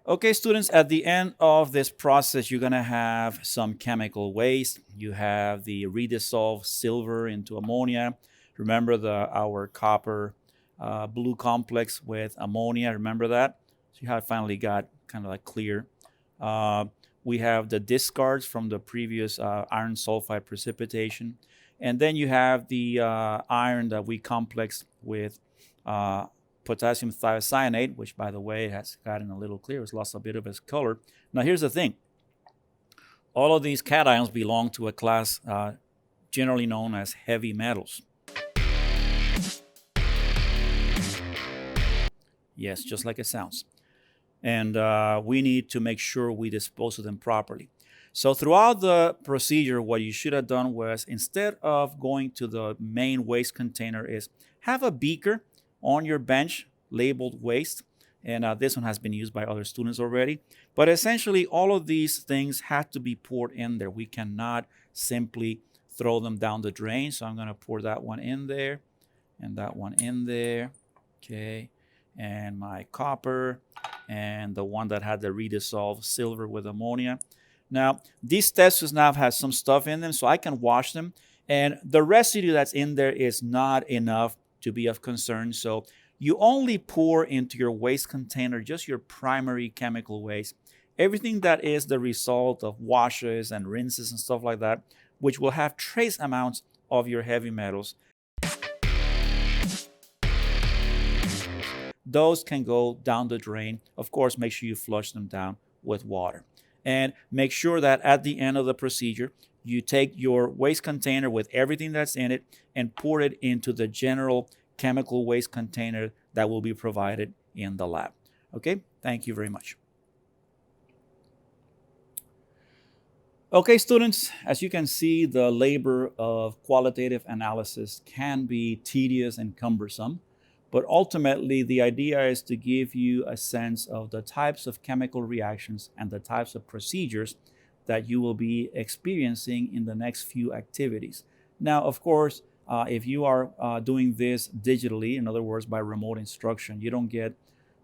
Okay, students, at the end of this process, you're going to have some chemical waste. You have the redissolved silver into ammonia. Remember our copper blue complex with ammonia. Remember that? So you have finally got kind of like clear. Uh, we have the discards from the previous iron sulfide precipitation. And then you have the iron that we complex with potassium thiocyanate, which, by the way, has gotten a little clear. It's lost a bit of its color. Now, here's the thing. All of these cations belong to a class generally known as heavy metals. Yes, just like it sounds. And we need to make sure we dispose of them properly. So throughout the procedure, what you should have done was, instead of going to the main waste container, is have a beaker on your bench labeled waste. And this one has been used by other students already. But essentially, all of these things have to be poured in there. We cannot simply throw them down the drain. So I'm going to pour that one in there and that one in there. Okay. And my copper and the one that had the redissolved silver with ammonia. Now, these testers now have some stuff in them, so I can wash them. And the residue that's in there is not enough to be of concern. So you only pour into your waste container just your primary chemical waste. Everything that is the result of washes and rinses and stuff like that, which will have trace amounts of your heavy metals, those can go down the drain. Of course, make sure you flush them down with water. And make sure that at the end of the procedure, you take your waste container with everything that's in it and pour it into the general chemical waste container that will be provided in the lab. Okay, thank you very much. Okay, students, as you can see, the labor of qualitative analysis can be tedious and cumbersome. But ultimately, the idea is to give you a sense of the types of chemical reactions and the types of procedures that you will be experiencing in the next few activities. Now, of course, if you are doing this digitally, in other words, by remote instruction, you don't get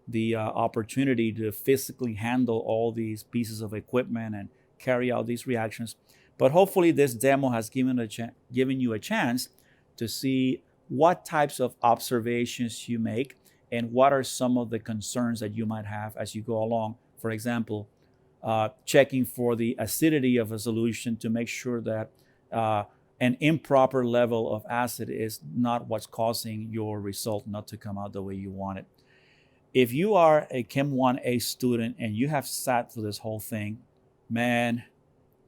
the opportunity to physically handle all these pieces of equipment and carry out these reactions. But hopefully, this demo has given you a chance to see what types of observations you make and what are some of the concerns that you might have as you go along. For example, checking for the acidity of a solution to make sure that an improper level of acid is not what's causing your result not to come out the way you want it. If you are a Chem 1A student and you have sat through this whole thing, man,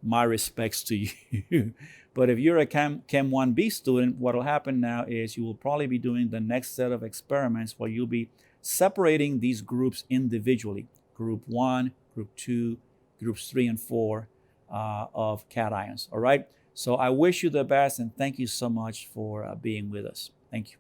my respects to you. But if you're a Chem 1B student, what will happen now is you will probably be doing the next set of experiments where you'll be separating these groups individually. Group 1, Group 2, Groups 3 and 4 of cations. All right? So I wish you the best and thank you so much for being with us. Thank you.